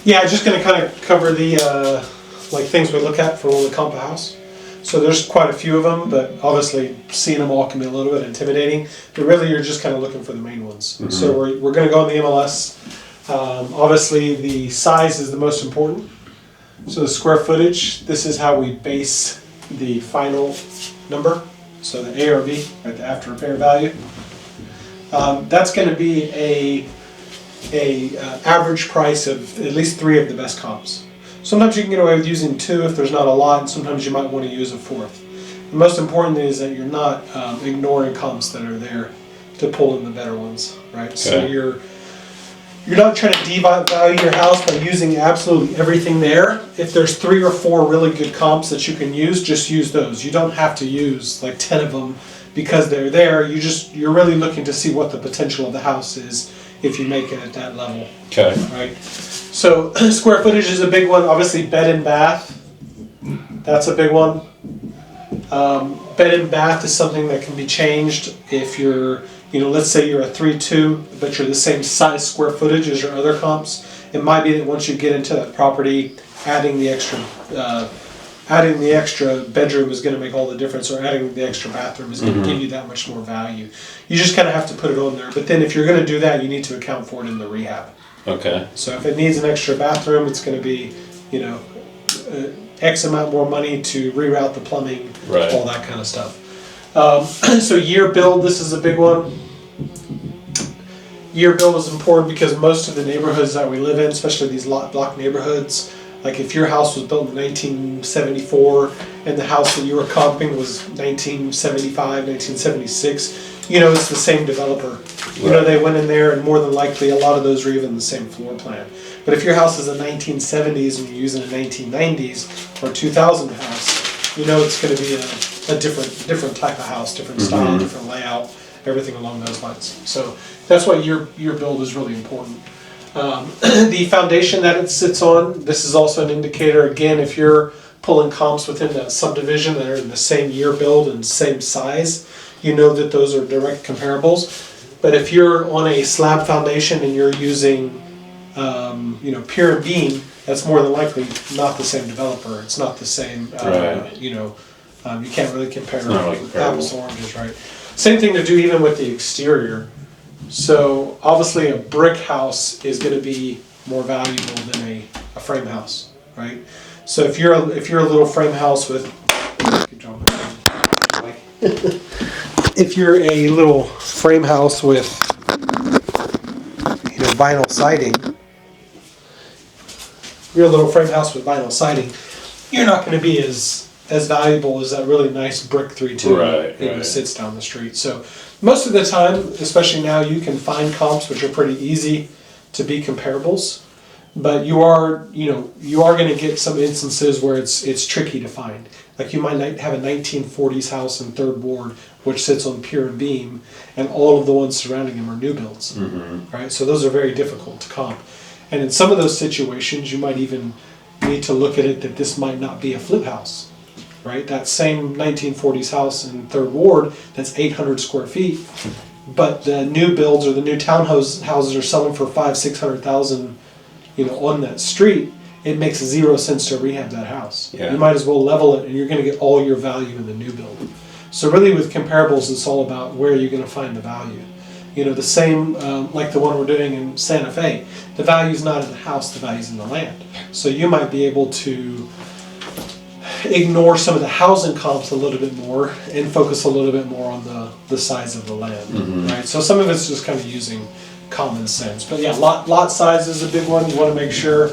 Yeah, just going to kind of cover the like things we look at for when we comp a house. So there's quite a few of them, but obviously seeing them all can be a little bit intimidating. But really, you're just kind of looking for the main ones. Mm-hmm. So we're going to go on the MLS. Obviously, the size is the most important. So the square footage, this is how we base the final number. So the ARV, right, the after repair value. That's going to be a average price of at least 3 of the best comps. Sometimes you can get away with using 2 if there's not a lot, and sometimes you might want to use a 4th. The most important thing is that you're not ignoring comps that are there to pull in the better ones, right? Okay. So you're not trying to devalue your house by using absolutely everything there. If there's 3 or 4 really good comps that you can use, just use those. You don't have to use like 10 of them because they're there. You're really looking to see what the potential of the house is if you make it at that level. Okay. Right. So square footage is a big one. Obviously, bed and bath. That's a big one. Bed and bath is something that can be changed if you're, let's say you're a 3-2, but you're the same size square footage as your other comps. It might be that once you get into that property, adding the extra bedroom is going to make all the difference, or adding the extra bathroom is going to give you that much more value. You just kind of have to put it on there. But then if you're going to do that, you need to account for it in the rehab. Okay. So if it needs an extra bathroom, it's going to be, X amount more money to reroute the plumbing, right, all that kind of stuff. So year build, this is a big one. Year build is important because most of the neighborhoods that we live in, especially these block neighborhoods, like if your house was built in 1974 and the house that you were comping was 1975, 1976, it's the same developer. Right. They went in there, and more than likely a lot of those are even the same floor plan. But if your house is a 1970s and you're using a 1990s or 2000 house, it's going to be a different type of house, different style, different layout, everything along those lines. So that's why your build is really important. The foundation that it sits on, this is also an indicator. Again, if you're pulling comps within that subdivision that are in the same year build and same size, that those are direct comparables. But if you're on a slab foundation and you're using, pier and beam, that's more than likely not the same developer. It's not the same, right. You can't really compare apples to oranges, right? Same thing to do even with the exterior. So obviously a brick house is going to be more valuable than a frame house, right? So if you're a little frame house with, if you're a little frame house with vinyl siding, you're not going to be as valuable as that really nice brick 3-2 that sits down the street. So most of the time, especially now, you can find comps which are pretty easy to be comparables, but you are going to get some instances where it's tricky to find. Like you might have a 1940s house in Third Ward which sits on pier and beam, and all of the ones surrounding them are new builds, right? So those are very difficult to comp. And in some of those situations, you might even need to look at it that this might not be a flip house, right? That same 1940s house in Third Ward that's 800 square feet, but the new builds or the new townhouses are selling for $500,000-$600,000, on that street. It makes 0 sense to rehab that house. Yeah. You might as well level it, and you're going to get all your value in the new build. So really, with comparables, it's all about where you're going to find the value. The same like the one we're doing in Santa Fe. The value's not in the house; the value's in the land. So you might be able to ignore some of the housing comps a little bit more and focus a little bit more on the size of the land, right? So some of it's just kind of using common sense. But yeah, lot size is a big one. You want to make sure.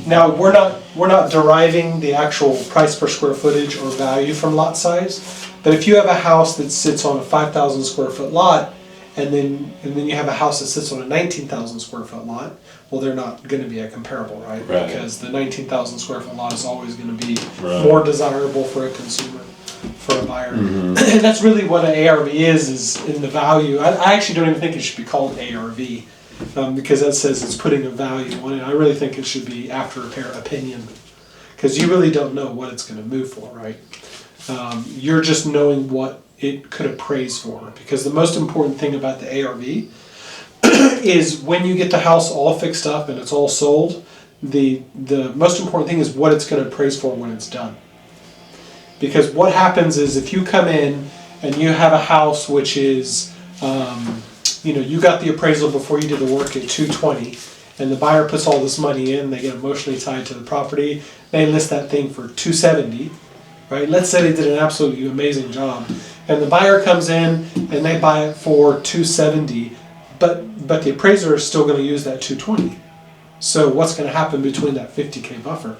Now we're not deriving the actual price per square footage or value from lot size, but if you have a house that sits on a 5,000 square foot lot, and then you have a house that sits on a 19,000 square foot lot, well, they're not going to be a comparable, right? Because the 19,000 square foot lot is always going to be more desirable for a consumer, for a buyer. And that's really what an ARV is in the value. I actually don't even think it should be called ARV. Because that says it's putting a value on it. I really think it should be after repair opinion, because you really don't know what it's going to move for, right? You're just knowing what it could appraise for, because the most important thing about the ARV is when you get the house all fixed up and it's all sold, the most important thing is what it's going to appraise for when it's done. Because what happens is if you come in and you have a house which is, you got the appraisal before you did the work at 220, and the buyer puts all this money in, they get emotionally tied to the property, they list that thing for 270, right? Let's say they did an absolutely amazing job, and the buyer comes in and they buy it for 270, but the appraiser is still going to use that 220. So what's going to happen between that 50K buffer?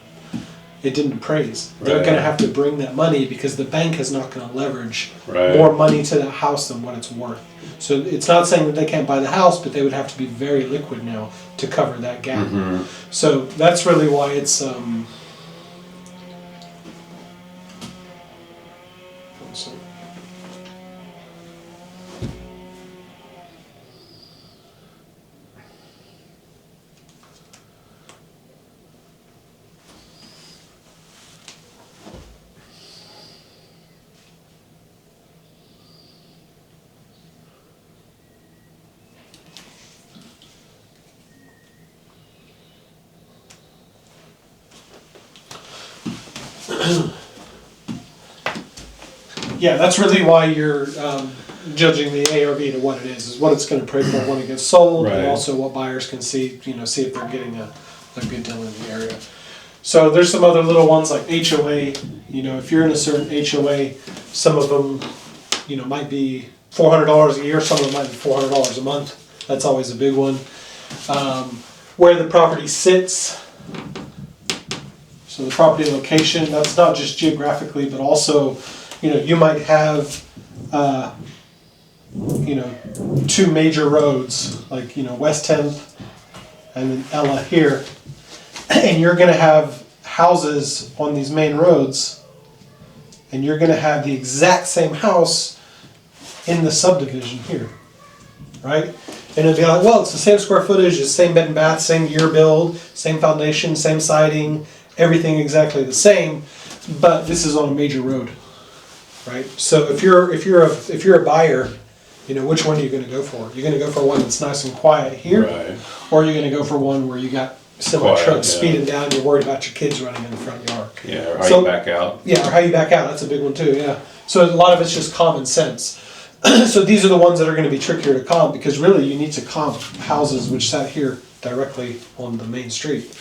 It didn't appraise. They're going to have to bring that money because the bank is not going to leverage more money to that house than what it's worth. So it's not saying that they can't buy the house, but they would have to be very liquid now to cover that gap. Mm-hmm. So that's really why it's yeah, that's really why you're judging the ARV to what it is what it's going to appraise for when it gets sold, and also what buyers can see, see if they're getting a good deal in the area. So there's some other little ones like HOA. If you're in a certain HOA, some of them, might be $400 a year, some of them might be $400 a month. That's always a big one. Where the property sits. So the property location, that's not just geographically, but also, you might have, two major roads, like, West 10th and then Ella here. And you're going to have houses on these main roads, and you're going to have the exact same house in the subdivision here, right? And it'll be like, well, it's the same square footage, it's the same bed and bath, same year build, same foundation, same siding, everything exactly the same, but this is on a major road, right? So if you're a buyer, which one are you going to go for? You're going to go for one that's nice and quiet here, or you're going to go for one where you got semi trucks speeding down, you're worried about your kids running in the front yard. Yeah, or how you back out. Yeah, or how you back out. That's a big one too. Yeah. So a lot of it's just common sense. So these are the ones that are going to be trickier to comp, because really you need to comp houses which sat here directly on the main street,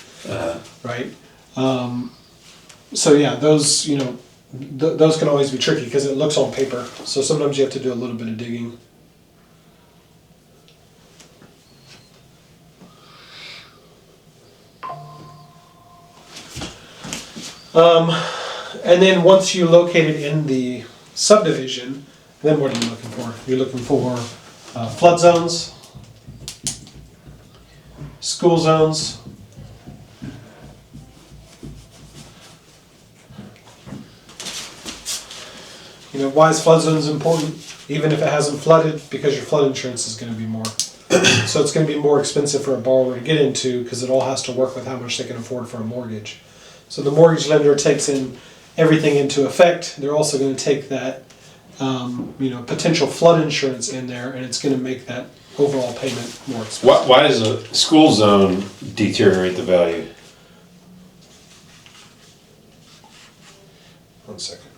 right? So yeah, those those can always be tricky because it looks on paper. So sometimes you have to do a little bit of digging. And then once you locate it in the subdivision, then what are you looking for? You're looking for flood zones, school zones, why is flood zones important? Even if it hasn't flooded, because your flood insurance is going to be more. So it's going to be more expensive for a borrower to get into, because it all has to work with how much they can afford for a mortgage. So the mortgage lender takes in everything into effect. They're also going to take that, potential flood insurance in there, and it's going to make that overall payment more expensive. Why does a school zone deteriorate the value? One second.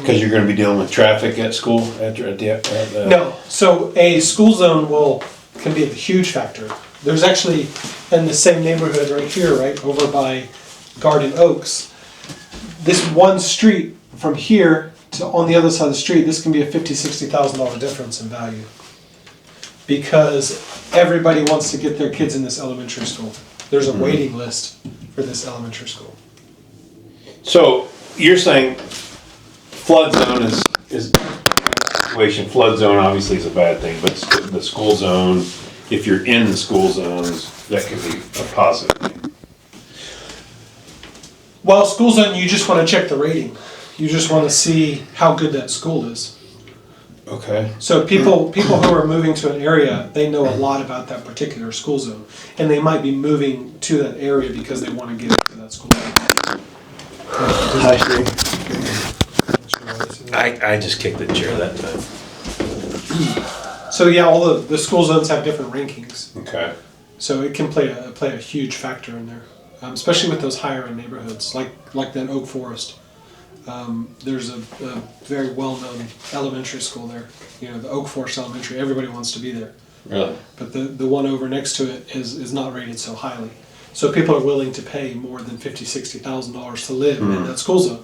Because you're going to be dealing with traffic at school No, so a school zone can be a huge factor. There's actually, in the same neighborhood right here, right over by Garden Oaks, this one street from here to on the other side of the street, this can be a $50,000-$60,000 difference in value, because everybody wants to get their kids in this elementary school. There's a waiting list for this elementary school. So you're saying flood zone is situation. Flood zone obviously is a bad thing, but the school zone, if you're in the school zones, that can be a positive thing. Well, school zone, you just want to check the rating. You just want to see how good that school is. Okay. So people who are moving to an area, they know a lot about that particular school zone, and they might be moving to that area because they want to get into that school zone. I see. I just kicked the chair that time. So yeah, all the school zones have different rankings. Okay. So it can play a huge factor in there, especially with those higher end neighborhoods, like that Oak Forest. There's a very well-known elementary school there. The Oak Forest Elementary. Everybody wants to be there. Really? But the one over next to it is not rated so highly. So people are willing to pay more than $50,000-$60,000 to live in that school zone.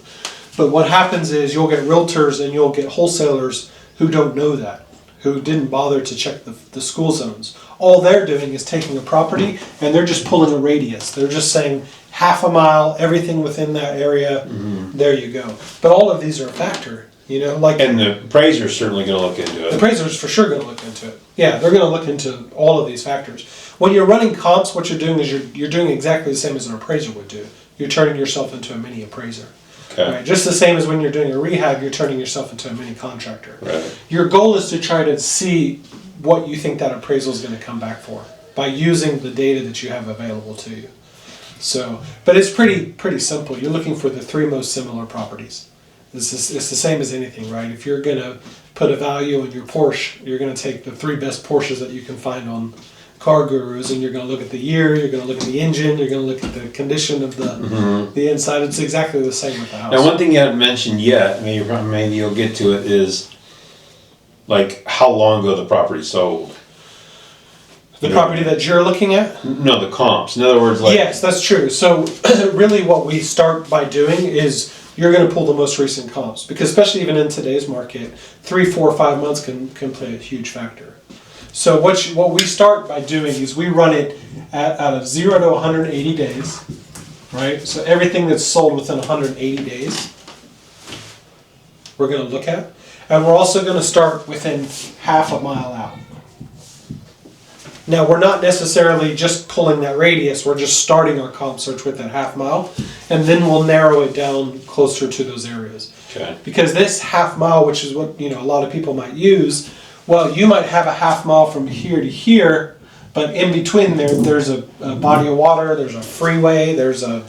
But what happens is you'll get realtors and you'll get wholesalers who don't know that, who didn't bother to check the school zones. All they're doing is taking a property and they're just pulling a radius. They're just saying half a mile, everything within that area, there you go. But all of these are a factor, And the appraiser's certainly going to look into it. The appraiser's for sure going to look into it. Yeah, they're going to look into all of these factors. When you're running comps, what you're doing is you're doing exactly the same as an appraiser would do. You're turning yourself into a mini appraiser. Okay. Right? Just the same as when you're doing a rehab, you're turning yourself into a mini contractor. Right. Your goal is to try to see what you think that appraisal is going to come back for by using the data that you have available to you. So, but it's pretty simple. You're looking for the three most similar properties. It's the same as anything, right? If you're going to put a value in your Porsche, you're going to take the three best Porsches that you can find on Car Gurus, and you're going to look at the year, you're going to look at the engine, you're going to look at the condition of the inside. It's exactly the same with the house. Now, one thing you haven't mentioned yet, maybe you'll get to it, is like how long ago the property sold. The property that you're looking at? No, the comps. In other words, like... Yes, that's true. So really what we start by doing is you're going to pull the most recent comps, because especially even in today's market, 3, 4, 5 months can play a huge factor. So what we start by doing is we run it out of 0 to 180 days, right? So everything that's sold within 180 days, we're going to look at. And we're also going to start within half a mile out. Now, we're not necessarily just pulling that radius, we're just starting our comp search with that half mile, and then we'll narrow it down closer to those areas. Okay. Because this half mile, which is what a lot of people might use, well, you might have a half mile from here to here, but in between there's a body of water, there's a freeway, there's a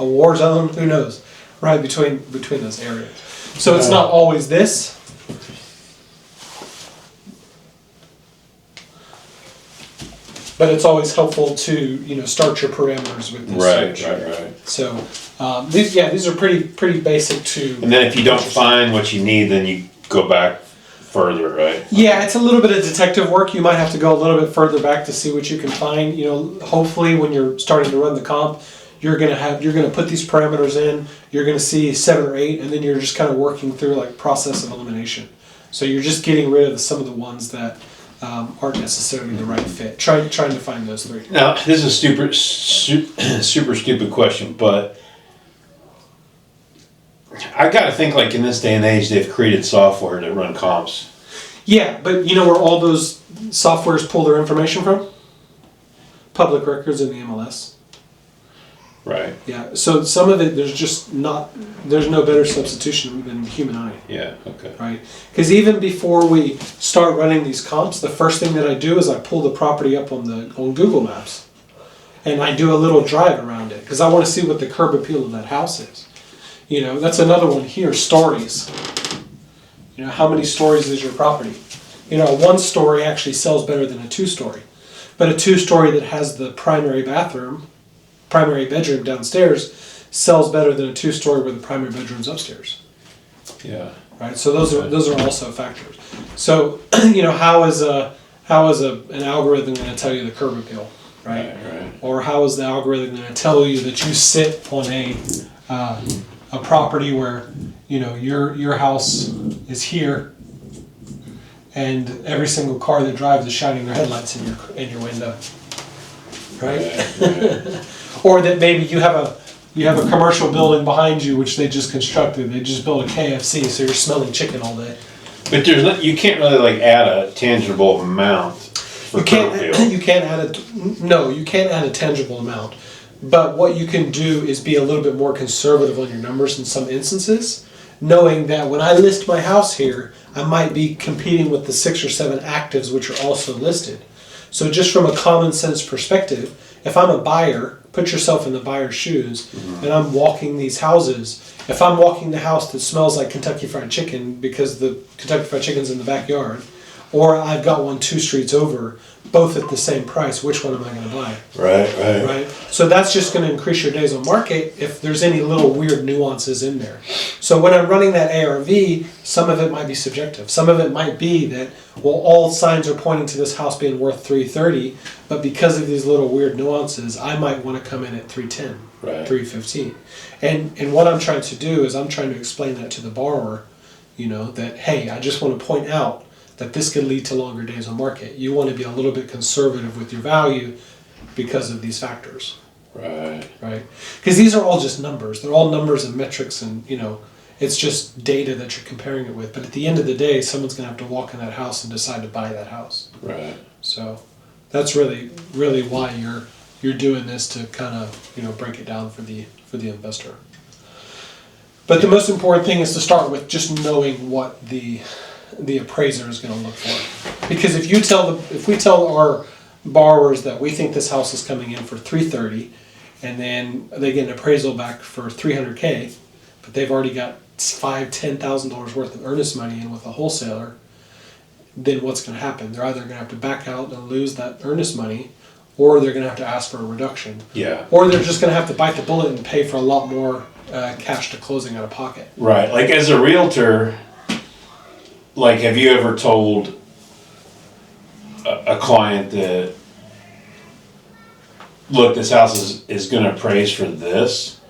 war zone, who knows, right between those areas. So it's not always this. But it's always helpful to start your parameters with this search. Right. So these are pretty basic to. And then if you don't find what you need, then you go back further, right? Yeah, it's a little bit of detective work. You might have to go a little bit further back to see what you can find. Hopefully when you're starting to run the comp, you're gonna put these parameters in. You're gonna see 7 or 8, and then you're just kind of working through like process of elimination. So you're just getting rid of some of the ones that aren't necessarily the right fit. Trying to find those 3. Now, this is a super stupid question, but I got to think like in this day and age, they've created software to run comps. Yeah, but you know where all those softwares pull their information from? Public records in the MLS. Right. Yeah, so some of it, there's no better substitution than the human eye. Yeah, okay. Right? Because even before we start running these comps, the first thing that I do is I pull the property up on Google Maps. And I do a little drive around it, because I want to see what the curb appeal of that house is. That's another one here, stories. How many stories is your property? A 1-story actually sells better than a 2-story. But a 2-story that has the primary bedroom downstairs sells better than a 2-story where the primary bedroom's upstairs. Yeah. Right. So those are also factors. So how is an algorithm going to tell you the curb appeal, right? Right. Or how is the algorithm going to tell you that you sit on a property where your house is here, and every single car that drives is shining their headlights in your window, right? Or that maybe you have a commercial building behind you which they just constructed. They just built a KFC, so you're smelling chicken all day. But you can't really add a tangible amount. You can't add a tangible amount. But what you can do is be a little bit more conservative on your numbers in some instances, knowing that when I list my house here, I might be competing with the 6 or 7 actives which are also listed. So just from a common sense perspective, if I'm a buyer, put yourself in the buyer's shoes, and I'm walking these houses. If I'm walking the house that smells like Kentucky Fried Chicken because the Kentucky Fried Chicken's in the backyard, or I've got one 2 streets over, both at the same price, which one am I going to buy? Right. So that's just going to increase your days on market if there's any little weird nuances in there. So when I'm running that ARV, some of it might be subjective. Some of it might be that, well, all signs are pointing to this house being worth $330, but because of these little weird nuances, I might want to come in at $310, $315. And what I'm trying to do is I'm trying to explain that to the borrower, that, hey, I just want to point out that this could lead to longer days on market. You want to be a little bit conservative with your value because of these factors. Right. Because these are all just numbers. They're all numbers and metrics, and it's just data that you're comparing it with. But at the end of the day, someone's going to have to walk in that house and decide to buy that house. Right. So that's really, really why you're doing this, to kind of break it down for the investor. But the most important thing is to start with just knowing what the appraiser is going to look for. Because if we tell our borrowers that we think this house is coming in for $330, and then they get an appraisal back for $300K, but they've already got $5,000-$10,000 worth of earnest money in with a wholesaler, then what's going to happen? They're either going to have to back out and lose that earnest money, or they're going to have to ask for a reduction. Yeah. Or they're just going to have to bite the bullet and pay for a lot more cash to closing out of pocket. Right. Like as a realtor, have you ever told a client that, look, this house is going to appraise for this,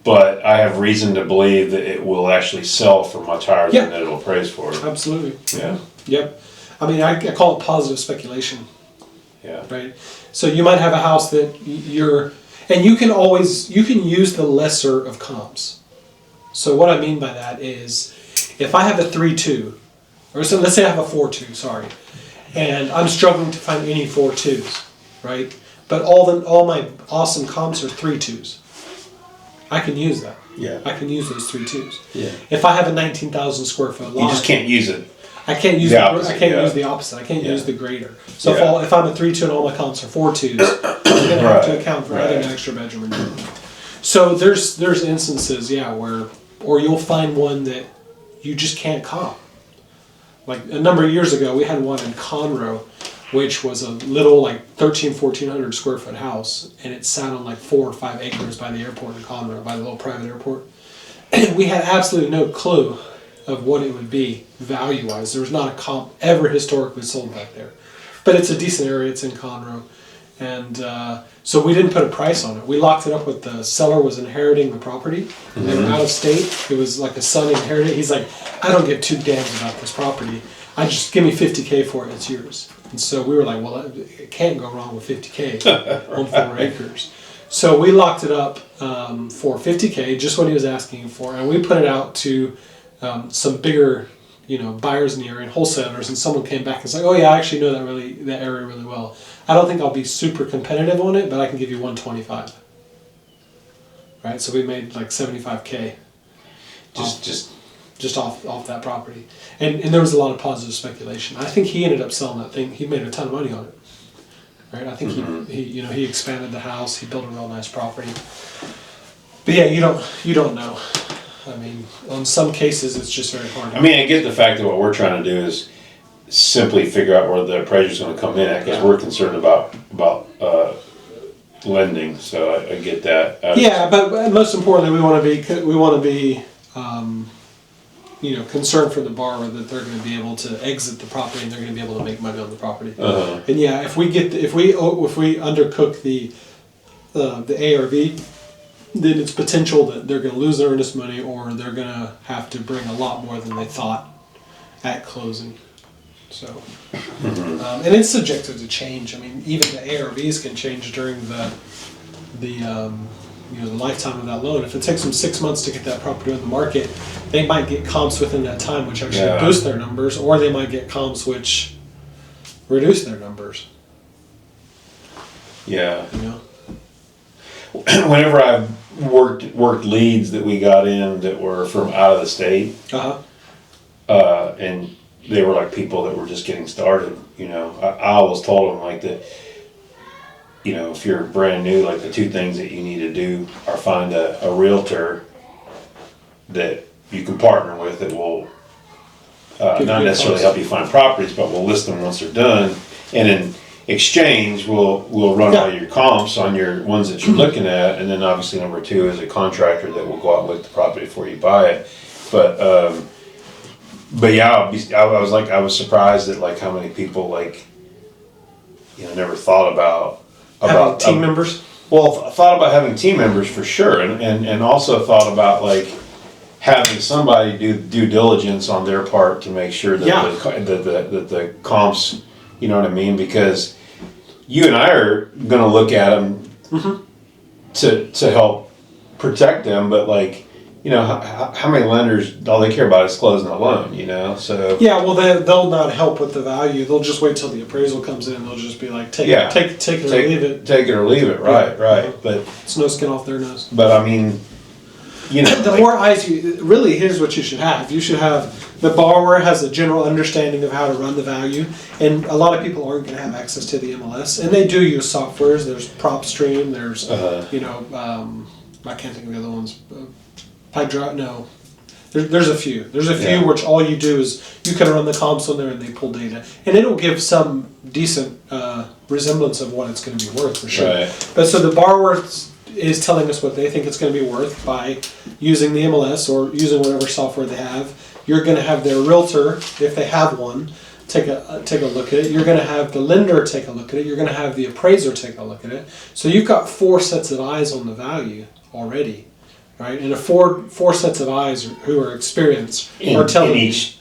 but I have reason to believe that it will actually sell for much higher than that it'll appraise for? Absolutely. Yeah. Yep. I mean, I call it positive speculation. Yeah. Right. So you might have a house that and you can use the lesser of comps. So what I mean by that is, if I have a 3-2, or so let's say I have a 4-2, sorry, and I'm struggling to find any 4-2s, right? But all my awesome comps are 3-2s. I can use that. Yeah. I can use those 3-2s. Yeah. If I have a 19,000 square foot lot, you just can't use it. I can't use the opposite. I can't use the greater. So if I'm a 3-2 and all my comps are 4-2s, I'm going to have to account for adding an extra bedroom. So there's instances, or you'll find one that you just can't comp. Like a number of years ago, we had one in Conroe, which was a little 1,400 square foot house, and it sat on 4 or 5 acres by the airport in Conroe, by the little private airport. And we had absolutely no clue of what it would be value-wise. There was not a comp ever historically sold back there. But it's a decent area, it's in Conroe. And so we didn't put a price on it. We locked it up with the seller was inheriting the property. Mm-hmm. They were out of state. It was like a son inherited. He's like, I don't give 2 damns about this property. I just give me $50K for it, it's yours. And so we were like, well, it can't go wrong with $50K on 4 acres. So we locked it up for $50K, just what he was asking for, and we put it out to some bigger, buyers in the area and wholesalers. And someone came back and said, "Oh yeah, I actually know that area really well. I don't think I'll be super competitive on it, but I can give you 125." Right, so we made $75K. Just off that property, and there was a lot of positive speculation. I think he ended up selling that thing. He made a ton of money on it. Right, I think he expanded the house. He built a real nice property. But yeah, you don't know. I mean, on some cases, it's just very hard. I mean, I get the fact that what we're trying to do is simply figure out where the appraiser's going to come in at, because we're concerned about lending. So I get that. But most importantly, we want to be concerned for the borrower that they're going to be able to exit the property and they're going to be able to make money on the property. Uh-huh. And if we undercook the ARV, then it's potential that they're going to lose their earnest money, or they're going to have to bring a lot more than they thought at closing. So, and it's subjective to change. I mean, even the ARVs can change during the lifetime of that loan. If it takes them 6 months to get that property on the market, they might get comps within that time, which actually boost their numbers, or they might get comps which reduce their numbers. Yeah. Whenever I've worked leads that we got in that were from out of the state, and they were like people that were just getting started. I always told them like that. If you're brand new, like the two things that you need to do are find a realtor that you can partner with that will not necessarily help you find properties, but will list them once they're done, and in exchange we'll run all your comps on your ones that you're looking at, and then obviously number two is a contractor that will go out and look at the property before you buy it. But yeah, I was surprised at like how many people like never thought about team members. Well, I thought about having team members for sure, and also thought about like having somebody do due diligence on their part to make sure that the comps, you know what I mean? Because you and I are going to look at them to help protect them, but like, how many lenders, all they care about is closing the loan, so. Yeah, well, they'll not help with the value. They'll just wait till the appraisal comes in and they'll just be like, take it or leave it. Take it or leave it, right. But it's no skin off their nose. But I mean, the more eyes really, here's what you should have. You should have the borrower has a general understanding of how to run the value, and a lot of people aren't going to have access to the MLS, and they do use softwares. There's PropStream, there's, I can't think of the other ones. No. There's a few. There's a few which all you do is you can run the comps on there and they pull data. And it'll give some decent resemblance of what it's going to be worth for sure. Right. But so the borrower is telling us what they think it's going to be worth by using the MLS or using whatever software they have. You're going to have their realtor, if they have one, take a look at it. You're going to have the lender take a look at it. You're going to have the appraiser take a look at it. So you've got 4 sets of eyes on the value already. Right, and four sets of eyes who are experienced are telling in each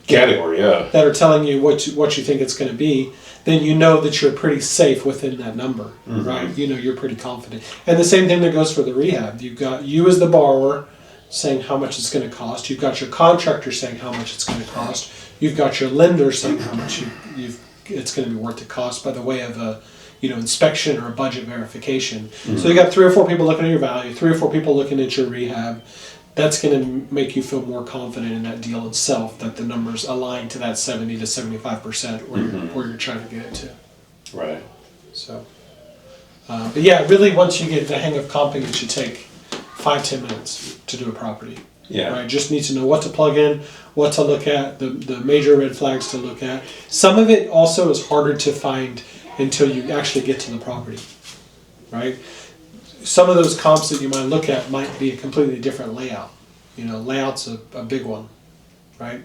category, that are telling you what you think it's going to be. Then you know that you're pretty safe within that number, right? You're pretty confident. And the same thing that goes for the rehab. You've got you as the borrower saying how much it's going to cost. You've got your contractor saying how much it's going to cost. You've got your lender saying how much it's going to be worth to cost by the way of a inspection or a budget verification. So you got 3 or 4 people looking at your value, 3 or 4 people looking at your rehab. That's going to make you feel more confident in that deal itself, that the numbers align to that 70 to 75% where you're trying to get it to. Right. So, but yeah, really once you get the hang of comping, it should take 5-10 minutes to do a property. Yeah. Right. Just need to know what to plug in, what to look at, the major red flags to look at. Some of it also is harder to find until you actually get to the property, right? Some of those comps that you might look at might be a completely different layout. Layout's a big one, right?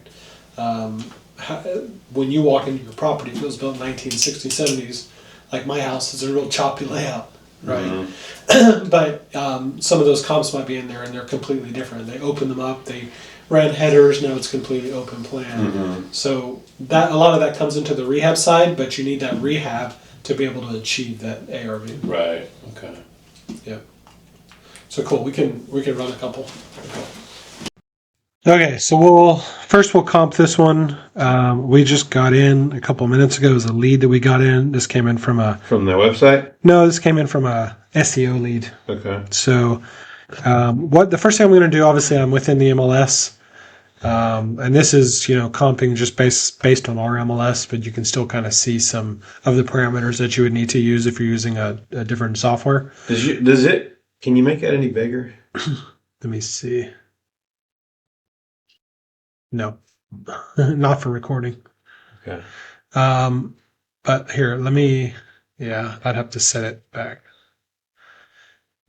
When you walk into your property, if it was built in 1960s, 70s, like my house, is a real choppy layout, right? But some of those comps might be in there and they're completely different. They open them up, they ran headers, now it's completely open plan. So that a lot of that comes into the rehab side, but you need that rehab to be able to achieve that ARV. Right. Okay. Yeah. So cool. We can run a couple. Okay, so we'll comp this one. We just got in a couple minutes ago. It was a lead that we got in. This came in from the website? No, this came in from a SEO lead. Okay. So the first thing I'm going to do, obviously I'm within the MLS. And this is, comping just based on our MLS, but you can still kind of see some of the parameters that you would need to use if you're using a different software. Can you make it any bigger? Let me see. No, not for recording. Okay. But here, I'd have to set it back.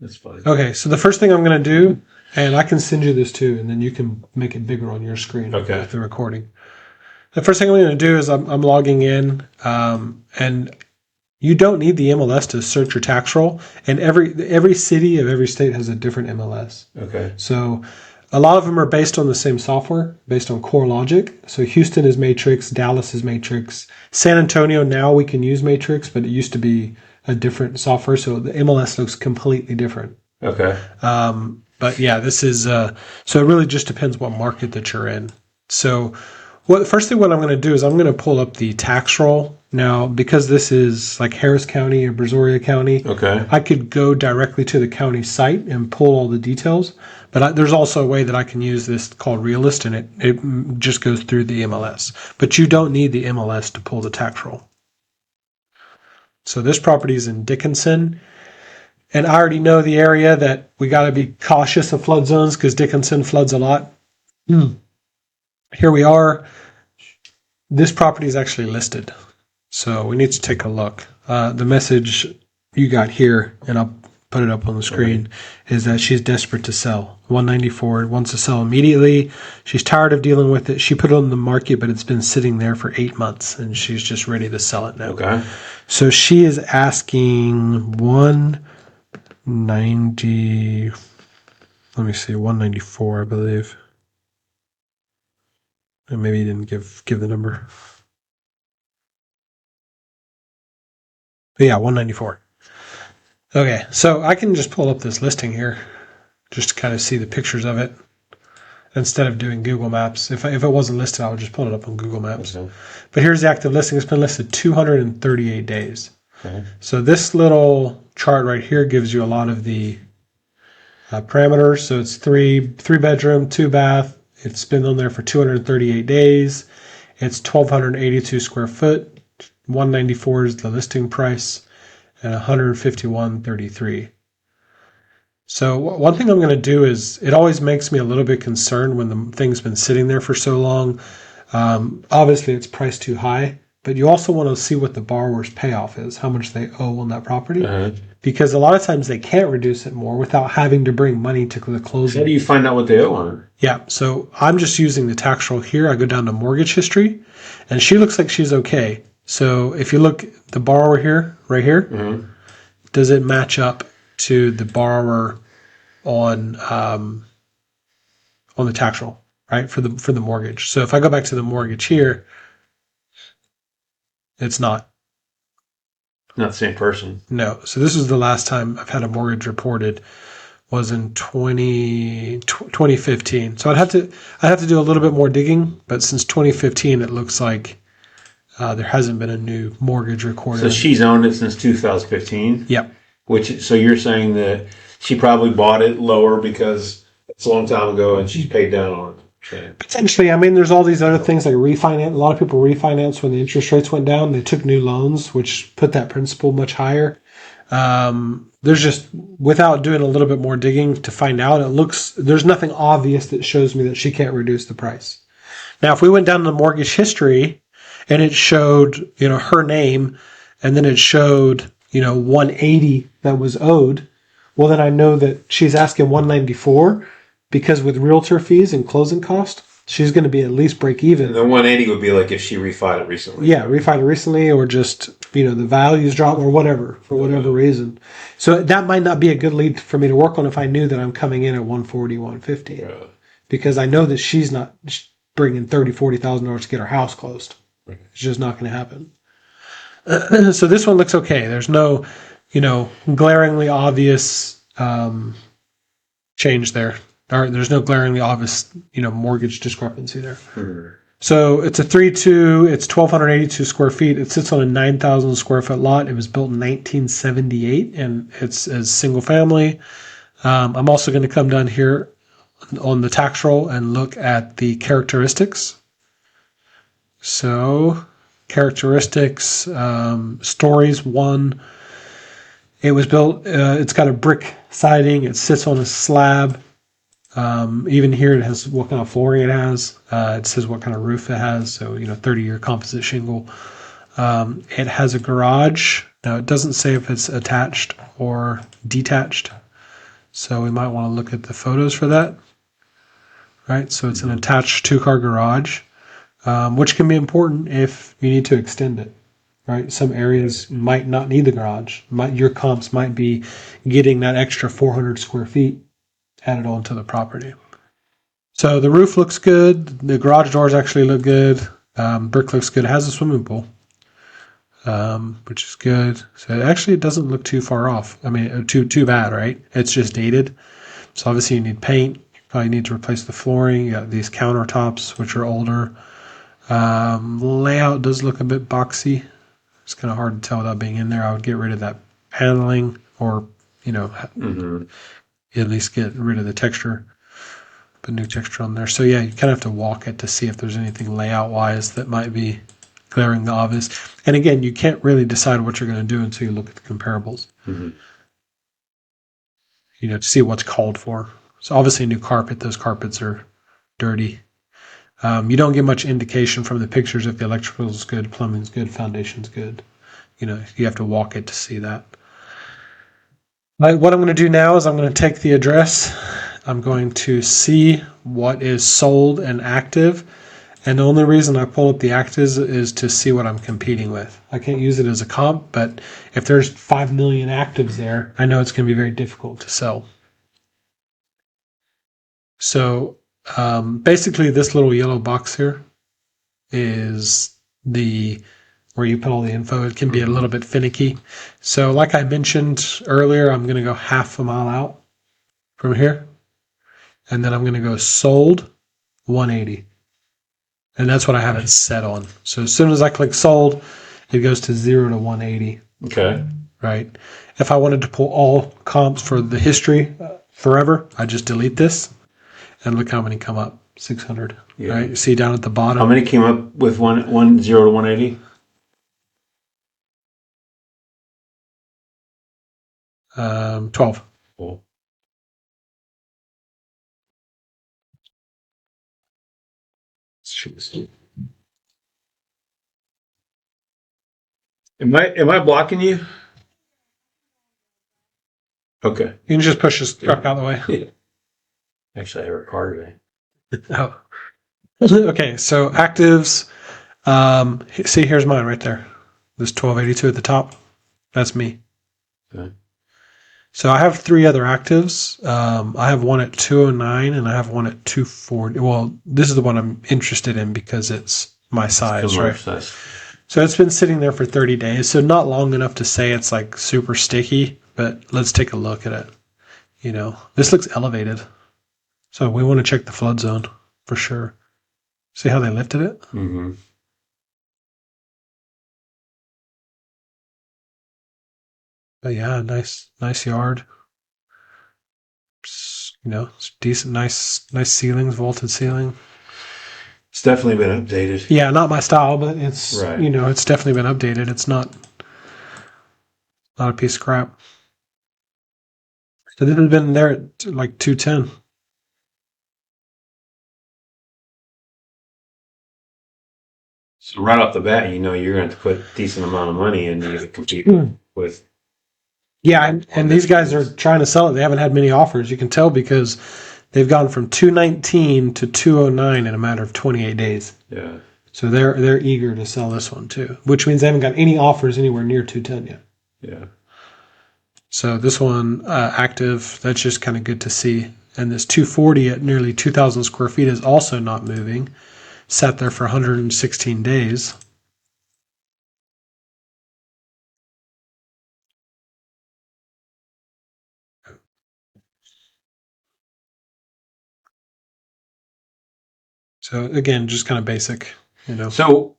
That's fine. Okay, so the first thing I'm going to do, and I can send you this too, and then you can make it bigger on your screen with the recording. The first thing I'm going to do is I'm logging in, and you don't need the MLS to search your tax roll. And every city of every state has a different MLS. Okay. So a lot of them are based on the same software, based on CoreLogic. So Houston is Matrix, Dallas is Matrix. San Antonio, now we can use Matrix, but it used to be a different software. So the MLS looks completely different. Okay. But yeah, this is, so it really just depends what market that you're in. So Well, the first thing what I'm going to do is I'm going to pull up the tax roll. Now, because this is like Harris County or Brazoria County, Okay. I could go directly to the county site and pull all the details. But there's also a way that I can use this called Realist, and it just goes through the MLS. But you don't need the MLS to pull the tax roll. So this property is in Dickinson. And I already know the area that we got to be cautious of flood zones because Dickinson floods a lot. Here we are. This property is actually listed. So we need to take a look. The message you got here, and I'll put it up on the screen, is that she's desperate to sell. 194, wants to sell immediately. She's tired of dealing with it. She put it on the market, but it's been sitting there for 8 months, and she's just ready to sell it now. Okay. So she is asking 190, let me see, 194, I believe. And maybe he didn't give the number. But yeah, 194. Okay, so I can just pull up this listing here just to kind of see the pictures of it instead of doing Google Maps. If it wasn't listed, I would just pull it up on Google Maps. Okay. But here's the active listing. It's been listed 238 days. Okay. So this little chart right here gives you a lot of the parameters. So it's three bedroom, 2 bath. It's been on there for 238 days. It's 1,282 square foot. 194 is the listing price, and 151.33. So one thing I'm going to do is, it always makes me a little bit concerned when the thing's been sitting there for so long. Obviously, it's priced too high, but you also want to see what the borrower's payoff is, how much they owe on that property. Because a lot of times they can't reduce it more without having to bring money to the closing. How do you find out what they owe on it? Yeah, so I'm just using the tax roll here. I go down to mortgage history, and she looks like she's okay. So if you look at the borrower here, right here, does it match up to the borrower on the tax roll, right, for the mortgage? So if I go back to the mortgage here, it's not. Not the same person. No. So this is the last time I've had a mortgage reported, was in 2015. So I'd have to do a little bit more digging, but since 2015, it looks like there hasn't been a new mortgage recorded. So she's owned it since 2015? Yep. So you're saying that she probably bought it lower because it's a long time ago and she's paid down on it? Okay. Potentially. I mean, there's all these other things like refinance. A lot of people refinance when the interest rates went down. They took new loans, which put that principal much higher. There's just, without doing a little bit more digging to find out, there's nothing obvious that shows me that she can't reduce the price. Now, if we went down to the mortgage history, and it showed, her name, and then it showed, 180 that was owed, well, then I know that she's asking 194, because with realtor fees and closing cost, she's going to be at least break even. And the 180 would be like if she refied it recently. Yeah, refied it recently, or just, the values drop or whatever, for whatever reason. So that might not be a good lead for me to work on if I knew that I'm coming in at 140, 150. Yeah. Because I know that she's not bringing $30,000, $40,000 to get her house closed. It's just not going to happen. So this one looks okay. There's no, glaringly obvious change there. Or there's no glaringly obvious, mortgage discrepancy there. Sure. So it's a 3-2. It's 1,282 square feet. It sits on a 9,000 square foot lot. It was built in 1978, and it's a single family. I'm also going to come down here on the tax roll and look at the characteristics. So, characteristics, stories, 1. It was built, it's got a brick siding. It sits on a slab. Even here, it has what kind of flooring it has. It says what kind of roof it has. So, 30-year composite shingle. It has a garage. Now, it doesn't say if it's attached or detached. So, we might want to look at the photos for that. Right? So, it's an attached 2-car garage. Which can be important if you need to extend it, right? Some areas might not need the garage. Your comps might be getting that extra 400 square feet added onto the property. So the roof looks good. The garage doors actually look good. Brick looks good. It has a swimming pool, which is good. So it doesn't look too far off. I mean, too bad, right? It's just dated. So obviously you need paint. You probably need to replace the flooring. You got these countertops, which are older. Layout does look a bit boxy. It's kind of hard to tell without being in there. I would get rid of that paneling, or at least get rid of the texture. Put new texture on there. So yeah, you kind of have to walk it to see if there's anything layout wise that might be glaring obvious. And again, you can't really decide what you're going to do until you look at the comparables. To see what's called for. So obviously new carpet, those carpets are dirty. You don't get much indication from the pictures if the electrical is good, plumbing's good, foundation's good. You have to walk it to see that. What I'm going to do now is I'm going to take the address. I'm going to see what is sold and active. And the only reason I pull up the actives is to see what I'm competing with. I can't use it as a comp, but if there's 5 million actives there, I know it's going to be very difficult to sell. So basically this little yellow box here is where you put all the info. It can be a little bit finicky. So like I mentioned earlier, I'm going to go half a mile out from here. And then I'm going to go sold 180. And that's what I have it set on. So as soon as I click sold, it goes to 0 to 180. Okay. Right. If I wanted to pull all comps for the history forever, I just delete this. And look how many come up. 600. Yeah. Right. You see down at the bottom. How many came up with 110 to 180? 12. Cool. Am I blocking you? Okay. You can just push this truck out of the way. Yeah. Actually, I have a car today. Oh. Okay, so actives. See, here's mine right there. This 1282 at the top. That's me. Okay. So I have 3 other actives. I have one at 209 and I have one at 240. Well, this is the one I'm interested in because it's my size, right? Size. So it's been sitting there for 30 days. So not long enough to say it's like super sticky, but let's take a look at it. This looks elevated. So we want to check the flood zone for sure. See how they lifted it? Mm-hmm. But yeah, nice yard. It's decent, nice ceilings, vaulted ceiling. It's definitely been updated. Yeah, not my style, but it's right. It's definitely been updated. It's not a piece of crap. So this has been there at like 210. So right off the bat, you're going to put a decent amount of money in to compete with. Yeah, and these guys are trying to sell it. They haven't had many offers. You can tell because they've gone from 219 to 209 in a matter of 28 days. Yeah. So they're eager to sell this one too, which means they haven't got any offers anywhere near 210 yet. Yeah. So this one active, that's just kind of good to see. And this 240 at nearly 2,000 square feet is also not moving. Sat there for 116 days. So again, just kind of basic, So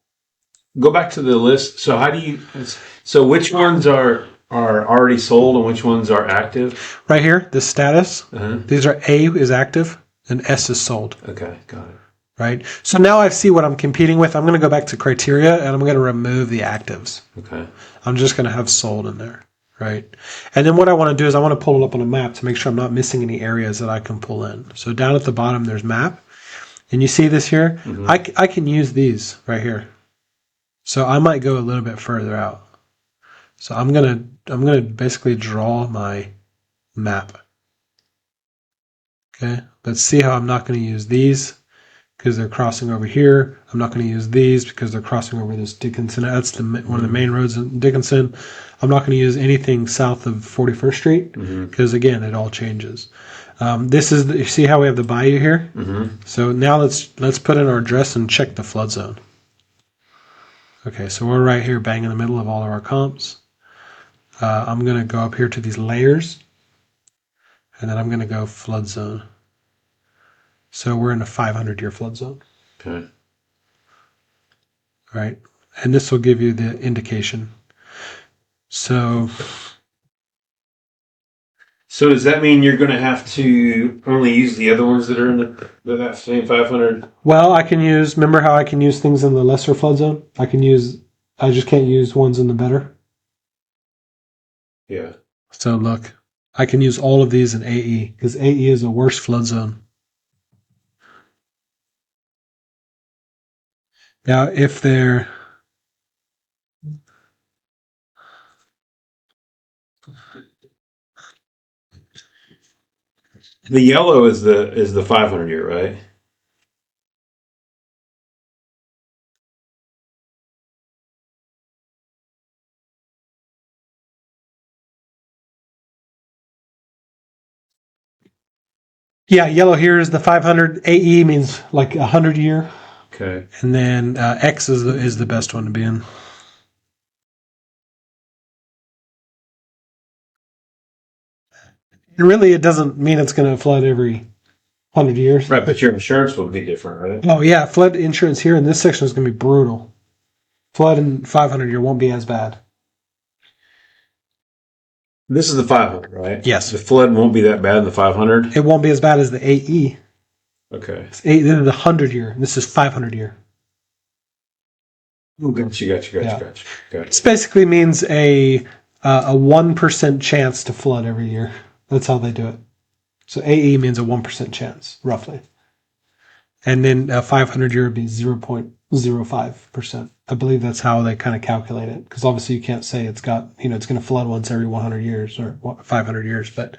go back to the list. So which ones are already sold and which ones are active? Right here, the status. Uh-huh. These are A is active and S is sold. Okay, got it. Right. So now I see what I'm competing with. I'm going to go back to criteria and I'm going to remove the actives. Okay. I'm just going to have sold in there. Right. And then what I want to do is I want to pull it up on a map to make sure I'm not missing any areas that I can pull in. So down at the bottom, there's map. And you see this here? Mm-hmm. I can use these right here. So I might go a little bit further out. So I'm gonna basically draw my map. Okay. Let's see how I'm not going to use these because they're crossing over here. I'm not going to use these because they're crossing over this Dickinson. That's one of the main roads in Dickinson. I'm not going to use anything south of 41st Street because again, it all changes. You see how we have the bayou here? Mm-hmm. So now let's put in our address and check the flood zone. Okay, so we're right here bang in the middle of all of our comps. I'm going to go up here to these layers and then I'm going to go flood zone. So we're in a 500-year flood zone. Okay. right? And this will give you the indication. So does that mean you're going to have to only use the other ones that are in that same 500? well, I can use, remember how I can use things in the lesser flood zone? I just can't use ones in the better. Yeah. So look, I can use all of these in AE because AE is a worse flood zone. Now, if they're The yellow is the 500 year, right? yeah, yellow here is the 500. AE means like 100 year. Okay. And then X is the best one to be in. And really, it doesn't mean it's going to flood every 100 years. Right, but your insurance will be different, right? Oh, yeah. Flood insurance here in this section is going to be brutal. Flood in 500 year won't be as bad. This is the 500, right? Yes. The flood won't be that bad in the 500? It won't be as bad as the AE. Okay. This is the 100 year. This is 500 year. Oh, gotcha. This basically means a 1% chance to flood every year. That's how they do it. So AE means a 1% chance, roughly. And then 500 year would be 0.05%. I believe that's how they kind of calculate it. Because obviously you can't say it's got, it's going to flood once every 100 years or 500 years. But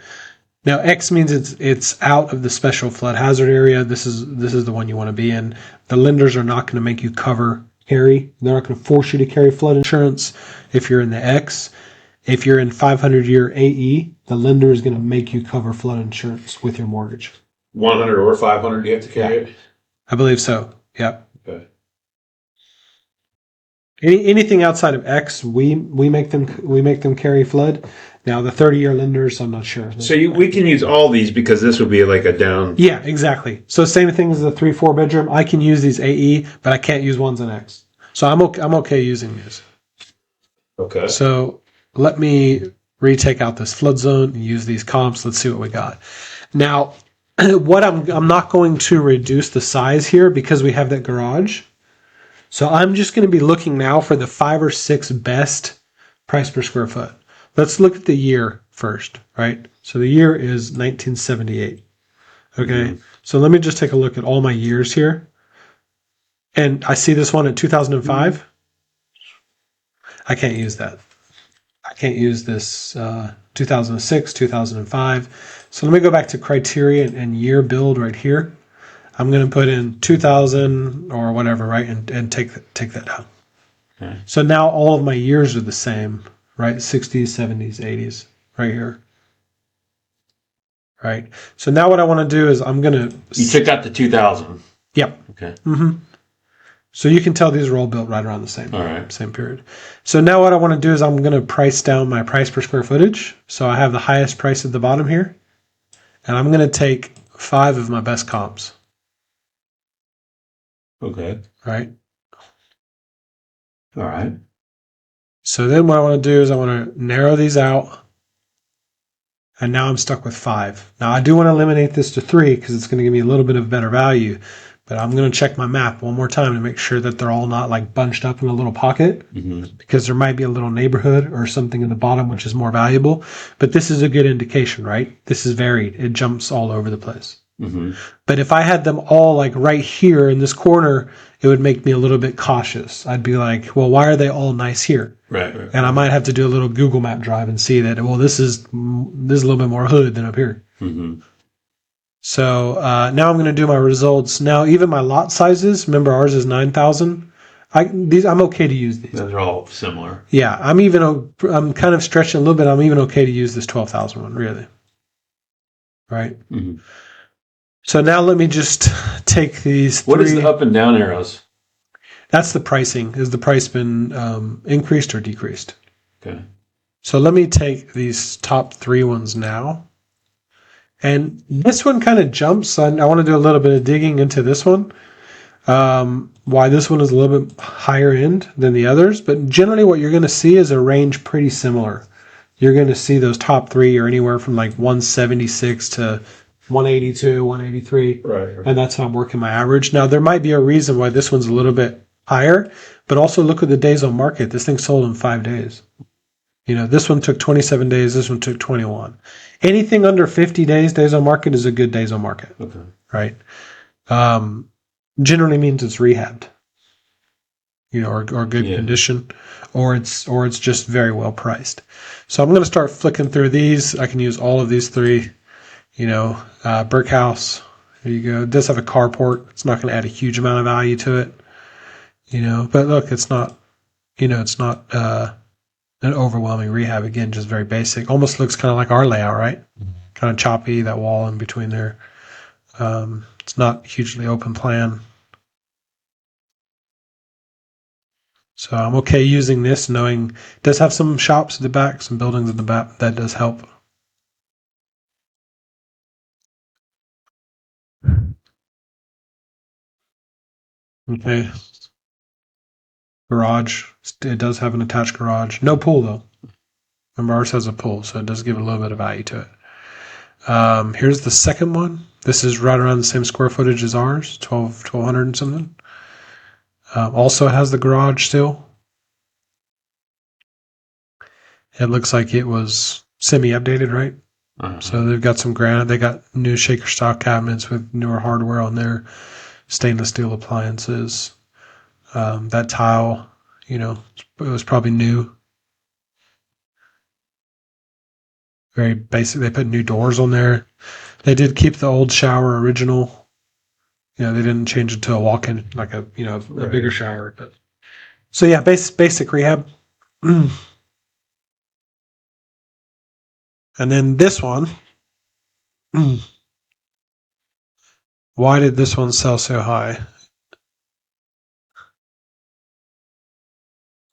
now X means it's out of the special flood hazard area. This is the one you want to be in. The lenders are not going to make you carry. They're not going to force you to carry flood insurance if you're in the X. If you're in 500 year AE, the lender is going to make you cover flood insurance with your mortgage. 100 or 500, you have to carry it? I believe so. Yep. Okay. Anything outside of X, we make them carry flood. Now the 30-year lenders, I'm not sure. So we can use all these because this would be like a down. Yeah, exactly. So same thing as the 3-4 bedroom. I can use these AE, but I can't use ones in X. So I'm okay using these. Okay. So let me retake out this flood zone and use these comps. Let's see what we got. Now, what I'm not going to reduce the size here because we have that garage. So I'm just going to be looking now for the 5 or 6 best price per square foot. Let's look at the year first, right? So the year is 1978. Okay. Mm-hmm. So let me just take a look at all my years here. And I see this one at 2005. Mm-hmm. I can't use that. I can't use this 2006, 2005. So let me go back to criteria and year build right here. I'm going to put in 2000 or whatever, right? And take that down. Okay. So now all of my years are the same, right? 60s, 70s, 80s, right here. Right. So now what I want to do is I'm going to... You took out the 2000. Yep. Okay. Mm-hmm. So you can tell these are all built right around the same. All right. Same period. So now what I want to do is I'm going to price down my price per square footage. So I have the highest price at the bottom here. And I'm going to take 5 of my best comps. Okay. Right. All right. So then what I want to do is I want to narrow these out. And now I'm stuck with 5. Now I do want to eliminate this to 3 because it's going to give me a little bit of better value. But I'm going to check my map one more time to make sure that they're all not like bunched up in a little pocket. Mm-hmm. Because there might be a little neighborhood or something in the bottom which is more valuable. But this is a good indication, right? This is varied. It jumps all over the place. Mm-hmm. But if I had them all like right here in this corner, it would make me a little bit cautious. I'd be like, well, why are they all nice here? Right. And I might have to do a little Google Map drive and see that, well, this is a little bit more hood than up here. Mm-hmm. So now I'm going to do my results. Now, even my lot sizes, remember ours is 9,000. I'm okay to use these. Those are all similar. Yeah, I'm kind of stretching a little bit. I'm even okay to use this 12,000 one, really. Right? Mm-hmm. So now let me just take these 3. What is the up and down arrows? That's the pricing. Has the price been increased or decreased? Okay. So let me take these top 3 ones now. And this one kind of jumps. I want to do a little bit of digging into this one. Why this one is a little bit higher end than the others, but generally what you're going to see is a range pretty similar. You're going to see those top three are anywhere from like 176 to 182, 183. Right. And that's how I'm working my average. Now, there might be a reason why this one's a little bit higher, but also look at the days on market. This thing sold in 5 days. This one took 27 days. This one took 21. Anything under 50 days on market is a good days on market. Okay. Right? Generally means it's rehabbed, or good condition, or it's just very well priced. So I'm going to start flicking through these. I can use all of these three. Brick house. There you go. It does have a carport. It's not going to add a huge amount of value to it. But look, it's not. It's not an overwhelming rehab. Again, just very basic. Almost looks kind of like our layout, right? Mm-hmm. Kind of choppy. That wall in between there. It's not hugely open plan. So I'm okay using this, knowing it does have some shops at the back, some buildings at the back. That does help. Okay. Garage. It does have an attached garage. No pool, though. Remember, ours has a pool, so it does give a little bit of value to it. Here's the second one. This is right around the same square footage as ours, 1,200 and something. Also, it has the garage still. It looks like it was semi-updated, right? Uh-huh. So they've got some granite. They got new shaker style cabinets with newer hardware on there, stainless steel appliances. That tile, it was probably new. Very basic. They put new doors on there. They did keep the old shower original. They didn't change it to a walk-in, like a bigger shower. But so yeah, basic rehab. And then this one. Why did this one sell so high?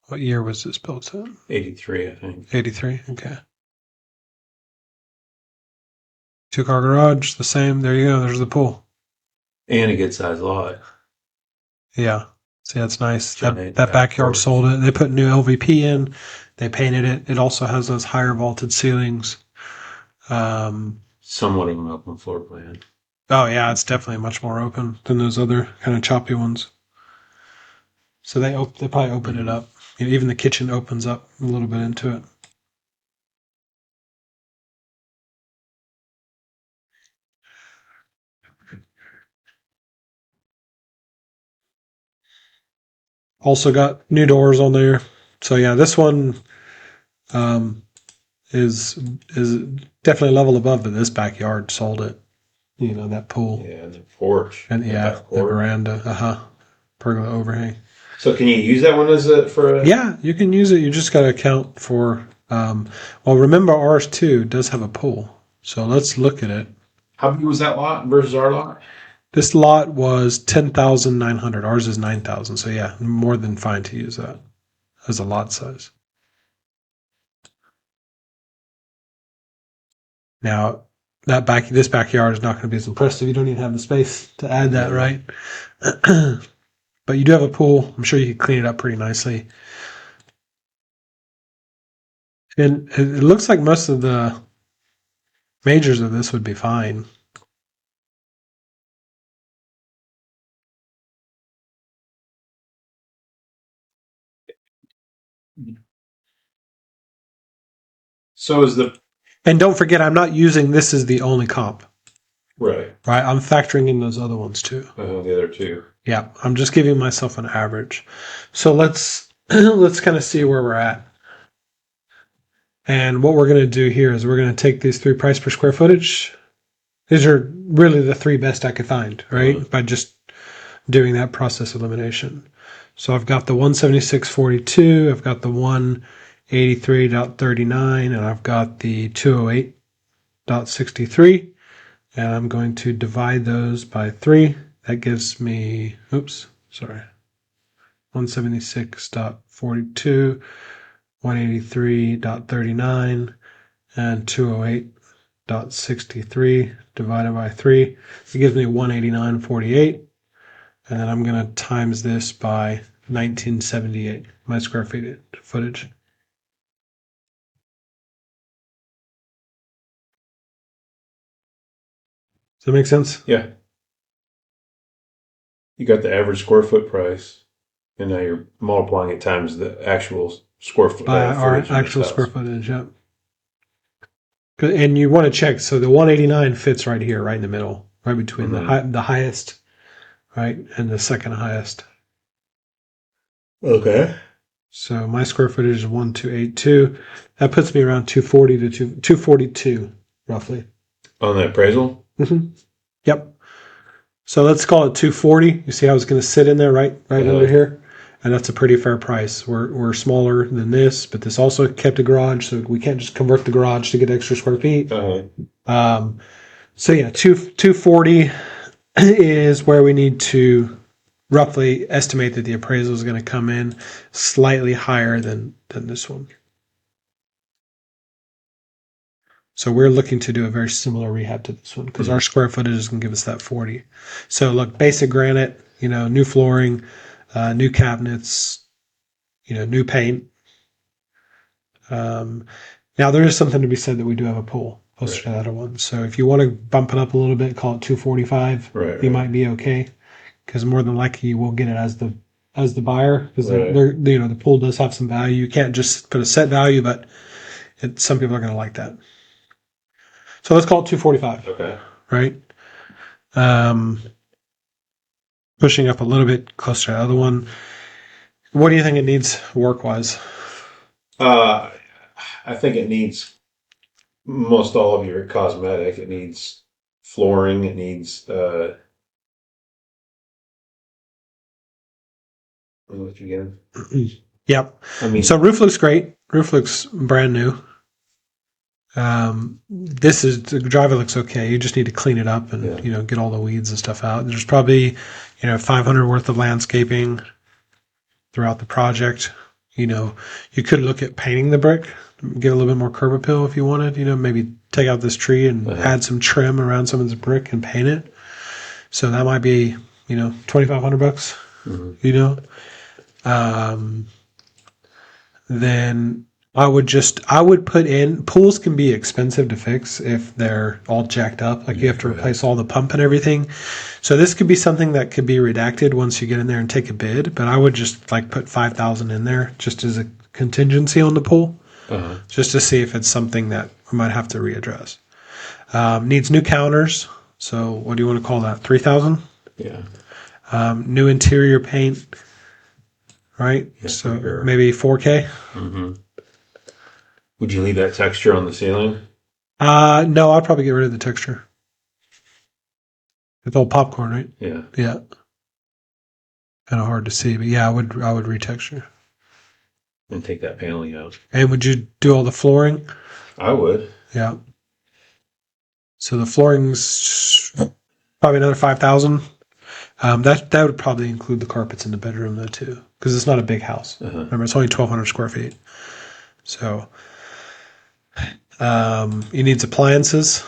What year was this built in? 83, I think. 83, okay. 2-car garage, the same. There you go. There's the pool. And a good sized lot. Yeah. See, that's nice. That backyard sold it. They put new LVP in. They painted it. It also has those higher vaulted ceilings. Somewhat of an open floor plan. Oh, yeah. It's definitely much more open than those other kind of choppy ones. So they probably open it up. Even the kitchen opens up a little bit into it. Also got new doors on there. So yeah, this one is definitely a level above, but this backyard sold it. That pool. Yeah, and the porch. And the veranda. Pergola overhang. So can you use that one for a... Yeah, you can use it. You just got to account for... well, remember ours too does have a pool. So let's look at it. How big was that lot versus our lot? This lot was 10,900. Ours is 9,000. So yeah, more than fine to use that as a lot size. Now, this backyard is not going to be as impressive. You don't even have the space to add that, right? But you do have a pool. I'm sure you can clean it up pretty nicely. And it looks like most of the majors of this would be fine. So is the... And don't forget, I'm not using this as the only comp. Right. Right. I'm factoring in those other ones too. The other two. Yeah. I'm just giving myself an average. So let's kind of see where we're at. And what we're going to do here is we're going to take these 3 price per square footage. These are really the 3 best I could find, right? Mm-hmm. By just doing that process elimination. So I've got the 176.42, I've got the 183.39, and I've got the 208.63. And I'm going to divide those by 3. That gives me, 176.42, 183.39, and 208.63 divided by 3. It gives me 189.48. And then I'm going to times this by 1978, my square feet footage. Does that make sense? Yeah. You got the average square foot price, and now you're multiplying it times the actual square foot By our footage in this actual house. square footage, yep. And you want to check, so the 189 fits right here, right in the middle, right between the highest, right, and the second highest. Okay. So my square footage is 1282. That puts me around 240 to 242, roughly. On the appraisal? Mm-hmm. Yep. So let's call it 240. You see how it's going to sit in there, right under here? And that's a pretty fair price. We're smaller than this, but this also kept a garage, so we can't just convert the garage to get extra square feet. So yeah, 240 is where we need to roughly estimate that the appraisal is going to come in slightly higher than this one. So we're looking to do a very similar rehab to this one because our square footage is going to give us that 40. So look, basic granite, new flooring, new cabinets, new paint. Now there is something to be said that we do have a pool closer to the other one. So if you want to bump it up a little bit, call it 245. You might be okay because more than likely you will get it as the buyer because the pool does have some value. You can't just put a set value, but some people are going to like that. So let's call it 245. Okay. Right? Pushing up a little bit closer to the other one. What do you think it needs work-wise? I think it needs most all of your cosmetic. It needs flooring. It needs what again? Yep. So roof looks great. Roof looks brand new. The driveway looks okay. You just need to clean it up and get all the weeds and stuff out. There's probably 500 worth of landscaping throughout the project. You could look at painting the brick, get a little bit more curb appeal if you wanted. Maybe take out this tree and add some trim around some of this brick and paint it. So that might be $2,500. Then I would put in, pools can be expensive to fix if they're all jacked up. Like you have to replace all the pump and everything. So this could be something that could be redacted once you get in there and take a bid. But I would just put $5,000 in there just as a contingency on the pool, just to see if it's something that we might have to readdress. Needs new counters. So what do you want to call that? 3,000? Yeah. New interior paint. Right? Yeah, so maybe 4K. Would you leave that texture on the ceiling? No, I'd probably get rid of the texture. It's all popcorn, right? Yeah. Yeah. Kind of hard to see, but yeah, I would retexture. And take that paneling out. And would you do all the flooring? I would. Yeah. So the flooring's probably another 5,000. That would probably include the carpets in the bedroom though too, because it's not a big house. Remember, it's only 1,200 square feet. So it needs appliances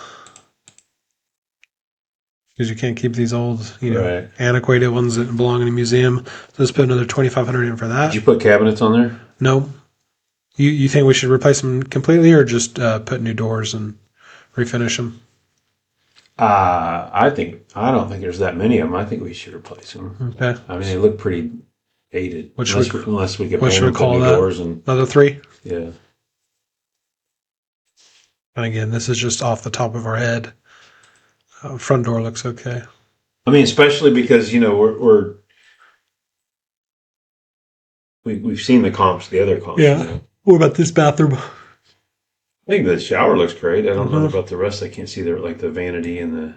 because you can't keep these old, antiquated ones that belong in a museum. So let's put another 2,500 in for that. Did you put cabinets on there? No. You think we should replace them completely or just put new doors and refinish them? I don't think there's that many of them. I think we should replace them. Okay. I mean, they look pretty dated. Unless we could what should we call that? Doors and another 3? Yeah. And again, this is just off the top of our head. Front door looks okay. I mean, especially because we've seen the comps, the other comps. Yeah. What about this bathroom? I think the shower looks great. I don't know about the rest. I can't see the vanity and the.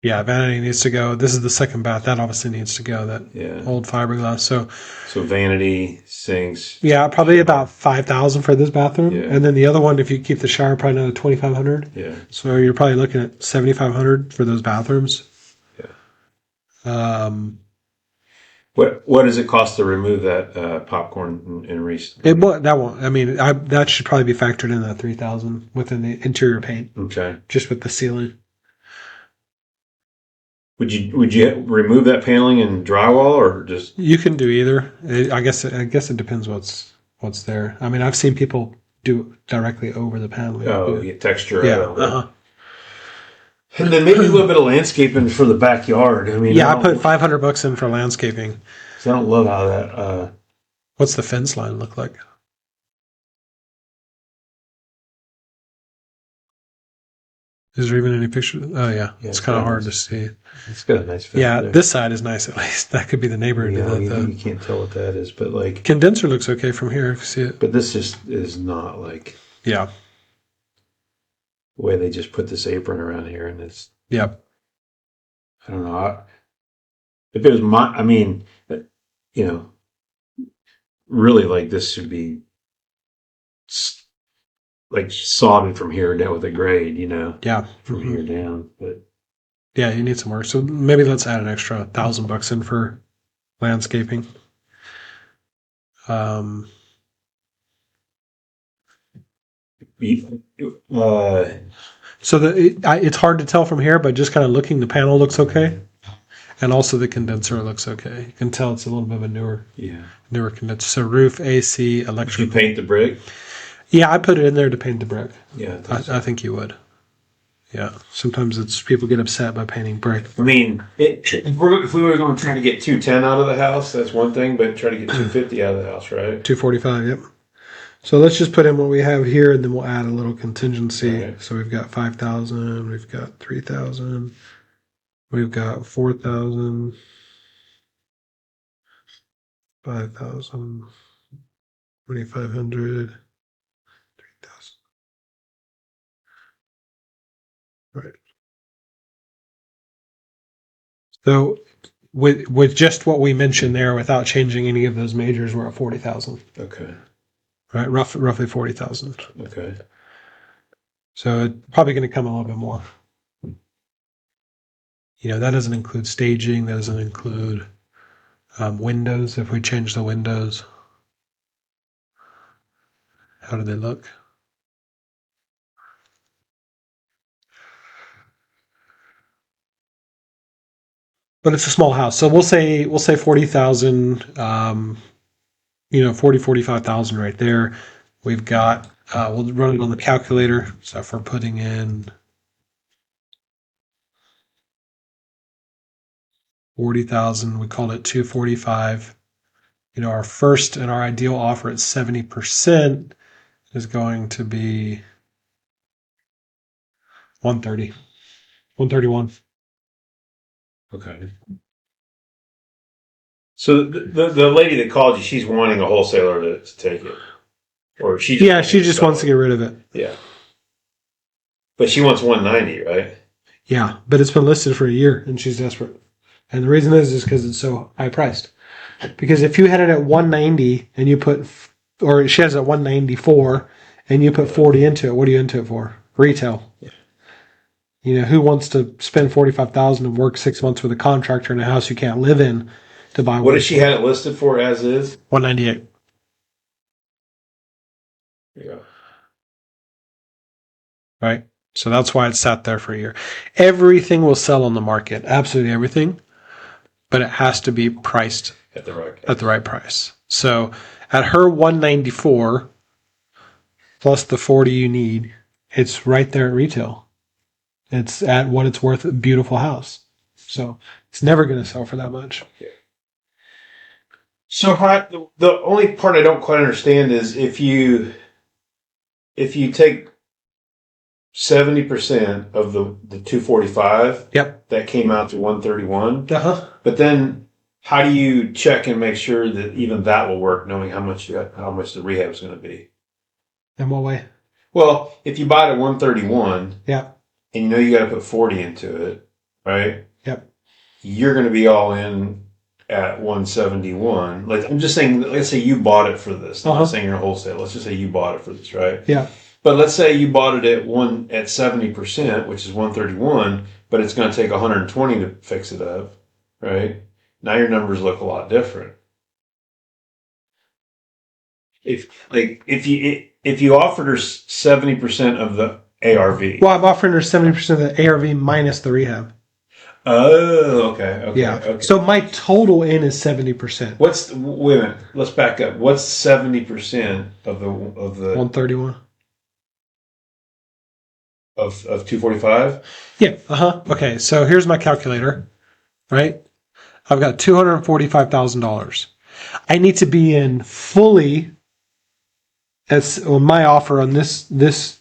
Yeah, vanity needs to go. This is the second bath. That obviously needs to go. That old fiberglass. So vanity, sinks. Yeah, probably about 5,000 for this bathroom, and then the other one, if you keep the shower, probably another 2,500. Yeah. So you're probably looking at 7,500 for those bathrooms. Yeah. What does it cost to remove that popcorn and that won't. I mean, that should probably be factored in that 3,000 within the interior paint. Okay. Just with the ceiling. Would you remove that paneling and drywall, or just? You can do either. I guess it depends what's there. I mean, I've seen people do it directly over the paneling. Oh, get texture yeah. out of it. And then maybe a little bit of landscaping for the backyard. I mean, yeah, I put $500 in for landscaping. I don't love how that. What's the fence line look like? Is there even any picture? Oh yeah, it's kind of hard to see. It's got a nice fence. Yeah, there. this side is nice at least. That could be the neighborhood. Yeah, you can't tell what that is, but like condenser looks okay from here if you see it. But this just is not like the way they just put this apron around here, and it's I don't know. If it was I mean, really like this should be like sodded from here down with a grade, from here down. But yeah, you need some work. So maybe let's add an extra $1,000 in for landscaping. So it's hard to tell from here, but just kind of looking, the panel looks okay, and also the condenser looks okay. You can tell it's a little bit of a newer condenser. So roof, AC, electrical. Did you paint the brick? Yeah, I put it in there to paint the brick. Yeah, I think you would. Yeah, sometimes people get upset by painting brick. I mean, if we were going to try to get 210 out of the house, that's one thing, but try to get 250 out of the house, right? 245, yep. So let's just put in what we have here, and then we'll add a little contingency. Okay. So we've got 5,000, we've got 3,000, we've got 4,000, 5,000, 2,500, 3,000. Right. So with just what we mentioned there, without changing any of those majors, we're at 40,000. Okay. Right, roughly 40,000. Okay. So it's probably going to come a little bit more. That doesn't include staging. That doesn't include windows. If we change the windows, how do they look? But it's a small house, so we'll say 40,000. 45,000 right there. We've got, we'll run it on the calculator. So if we're putting in 40,000, we called it 245. Our first and our ideal offer at 70% is going to be 130, 131. Okay. So the lady that called you, she's wanting a wholesaler to take it, or she just wants to get rid of it. Yeah, but she wants 190, right? Yeah, but it's been listed for a year, and she's desperate. And the reason is because it's so high priced. Because if you had it at 190 and you put, or she has it at 194 and you put 40 into it, what are you into it for? Retail. Yeah. Who wants to spend 45,000 and work 6 months with a contractor in a house you can't live in? To buy what does she have it listed for as is? 198. Yeah. Right. So that's why it's sat there for a year. Everything will sell on the market. Absolutely everything. But it has to be priced at the right price. So at her 194 plus the 40 you need, it's right there at retail. It's at what it's worth, a beautiful house. So it's never going to sell for that much. Yeah. So the only part I don't quite understand is if you take 70% of the 245, yep, that came out to 131. But then how do you check and make sure that even that will work, knowing how much the rehab is going to be? In what way? Well, if you buy it at 131, yeah, and you got to put 40 into it, right? Yep. You're going to be all in at 171. Like, I'm just saying, let's say you bought it for this. I'm not saying you're a wholesale. Let's just say you bought it for this, right? Yeah. But let's say you bought it at 70%, which is 131, but it's going to take 120 to fix it up, right? Now your numbers look a lot different. If you offered her 70% of the ARV. Well, I'm offering her 70% of the ARV minus the rehab. Oh, okay. Yeah. Okay. So my total in is 70%. Wait a minute. Let's back up. What's 70% of the 131. of 245? Yeah. Okay. So here's my calculator, right? I've got $245,000. I need to be in fully as on my offer on this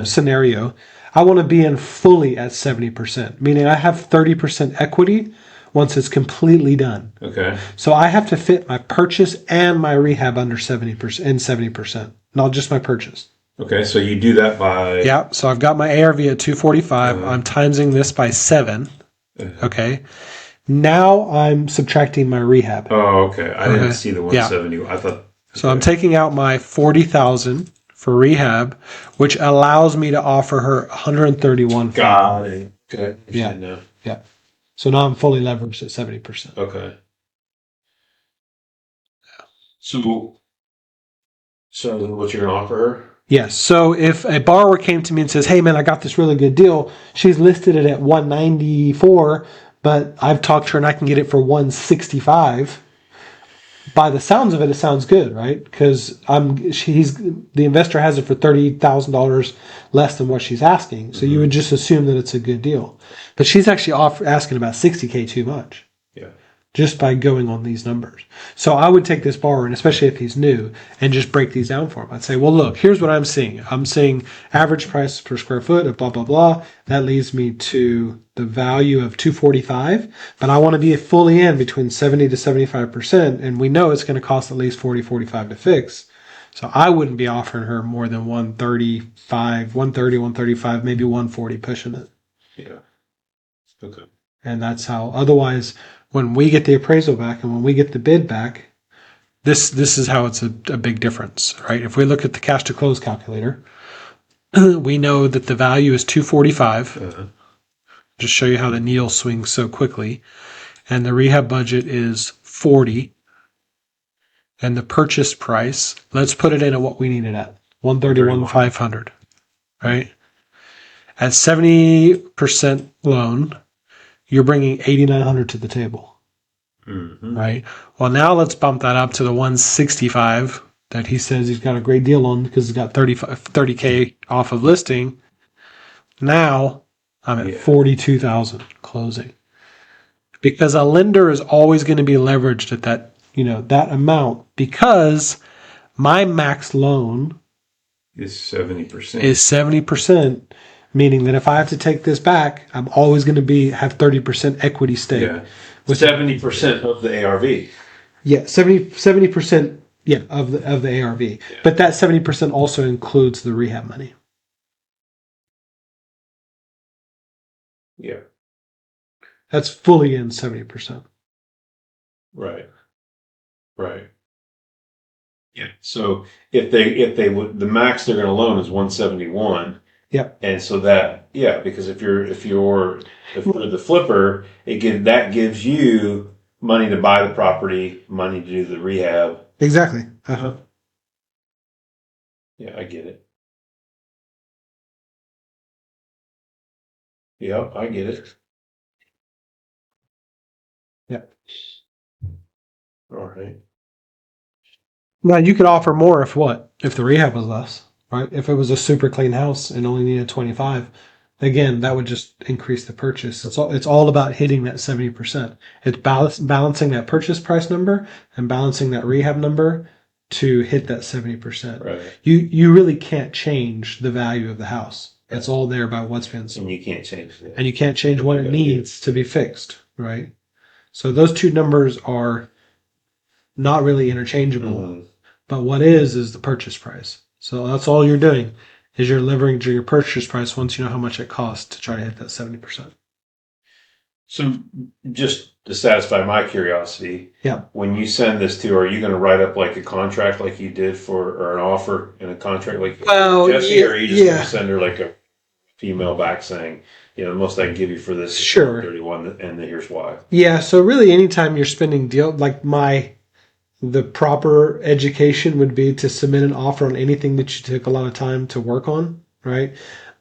scenario. I want to be in fully at 70%, meaning I have 30% equity once it's completely done. Okay. So I have to fit my purchase and my rehab under 70% and 70%, not just my purchase. Okay, so you do that by... Yeah, so I've got my ARV at 245. I'm timesing this by 7. Okay. Now I'm subtracting my rehab. Oh, okay. I didn't see the 170. Yeah. I thought... Okay. So I'm taking out my 40,000 for rehab, which allows me to offer her 131. Got it. Okay. Yeah. Yeah. So now I'm fully leveraged at 70%. Okay. So what you're going to offer her? Yes. So if a borrower came to me and says, hey, man, I got this really good deal. She's listed it at 194, but I've talked to her and I can get it for 165. By the sounds of it, it sounds good, right? Because the investor has it for $30,000 less than what she's asking. So you would just assume that it's a good deal. But she's actually asking about $60K too much. Yeah. Just by going on these numbers. So I would take this borrower, and especially if he's new, and just break these down for him. I'd say, well, look, here's what I'm seeing. I'm seeing average price per square foot of blah, blah, blah. That leads me to the value of 245, but I want to be fully in between 70 to 75%, and we know it's going to cost at least 45 to fix. So I wouldn't be offering her more than 135, maybe 140 pushing it. Yeah. Okay. And that's how, otherwise, when we get the appraisal back and when we get the bid back, this is how it's a big difference, right? If we look at the cash to close calculator, we know that the value is 245. Just show you how the needle swings so quickly. And the rehab budget is 40. And the purchase price, let's put it in at what we need it at, 131,500, right? At 70% loan, you're bringing 8,900 to the table, right? Well, now let's bump that up to the 165 that he says he's got a great deal on because he's got 30K off of listing. Now I'm at 42,000 closing because a lender is always going to be leveraged at that amount because my max loan is 70%. Is 70%. Meaning that if I have to take this back, I'm always going to have 30% equity stake. Yeah. With 70% of the ARV. Yeah, 70%. Yeah, of the ARV. Yeah. But that 70% also includes the rehab money. Yeah. That's fully in 70%. Right. Yeah. So if they would, the max they're going to loan is 171. Yep. And so because if you're the flipper, that gives you money to buy the property, money to do the rehab. Exactly. Yeah, I get it. Yep, I get it. Yep. All right. Now you could offer more if the rehab was less. Right? If it was a super clean house and only needed 25, again, that would just increase the purchase. It's all about hitting that 70%. It's balancing that purchase price number and balancing that rehab number to hit that 70%. Right. You really can't change the value of the house. It's all there by what's been sold. And you can't change that. And you can't change what it needs to be fixed, right? So those two numbers are not really interchangeable. But what is the purchase price. So that's all you're doing is you're leveraging your purchase price once you know how much it costs to try to hit that 70%. So just to satisfy my curiosity, when you send this to her, are you going to write up like a contract like you did or an offer and a contract like Jesse, or are you just going to send her like a female back saying, the most I can give you for this is 31 and here's why? Yeah, so really anytime you're spending the proper education would be to submit an offer on anything that you took a lot of time to work on, right?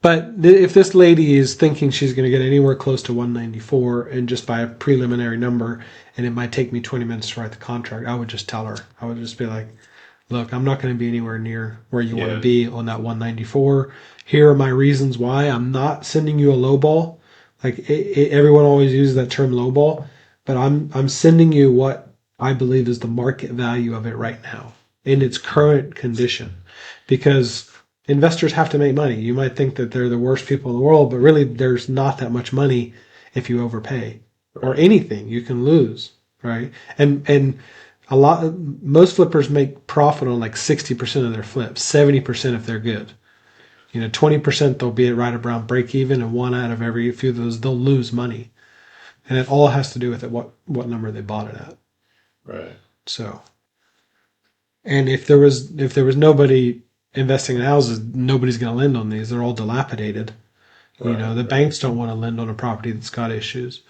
But if this lady is thinking she's going to get anywhere close to 194 and just by a preliminary number, and it might take me 20 minutes to write the contract, I would just tell her. I would just be like, look, I'm not going to be anywhere near where you want to be on that 194. Here are my reasons why. I'm not sending you a low ball. Like everyone always uses that term low ball, but I'm sending you what I believe is the market value of it right now in its current condition, because investors have to make money. You might think that they're the worst people in the world, but really there's not that much money if you overpay or anything. You can lose, right? And most flippers make profit on like 60% of their flips, 70% if they're good. 20% they'll be at right around break even, and one out of every few of those they'll lose money, and it all has to do with what number they bought it at. Right. So, and if there was nobody investing in houses, nobody's going to lend on these. They're all dilapidated. Right, the banks don't want to lend on a property that's got issues.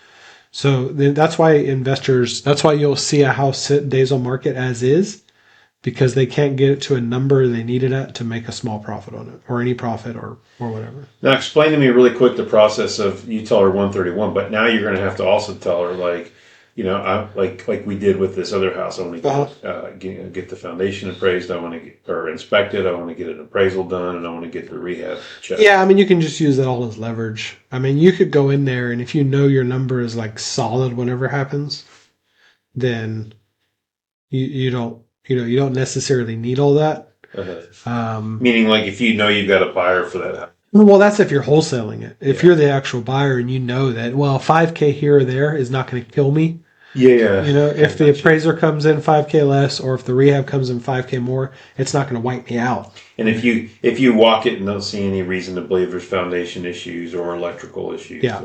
So that's why you'll see a house sit days on market as is, because they can't get it to a number they need it at to make a small profit on it, or any profit, or whatever. Now explain to me really quick the process of, you tell her 131, but now you're going to have to also tell her, like, like we did with this other house. I want to get the foundation appraised. I want to get or inspected. I want to get an appraisal done, and I want to get the rehab checked. Yeah, I mean, you can just use that all as leverage. I mean, you could go in there, and if you know your number is like solid, whatever happens, then you don't necessarily need all that. Meaning, like, if you know you've got a buyer for that house. Well, that's if you're wholesaling it. If you're the actual buyer and you know that, well, $5,000 here or there is not going to kill me. Yeah. If the appraiser comes in $5,000 less, or if the rehab comes in $5,000 more, it's not going to wipe me out. And if you walk it and don't see any reason to believe there's foundation issues or electrical issues, yeah.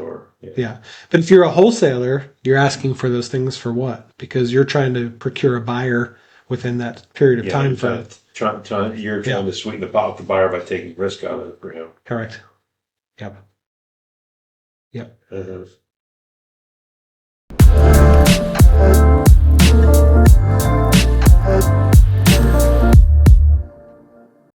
But if you're a wholesaler, you're asking for those things for what? Because you're trying to procure a buyer within that period of time frame. You're trying to sweeten the pot with the buyer by taking risk out of it for him. Correct. Yep. Uh-huh.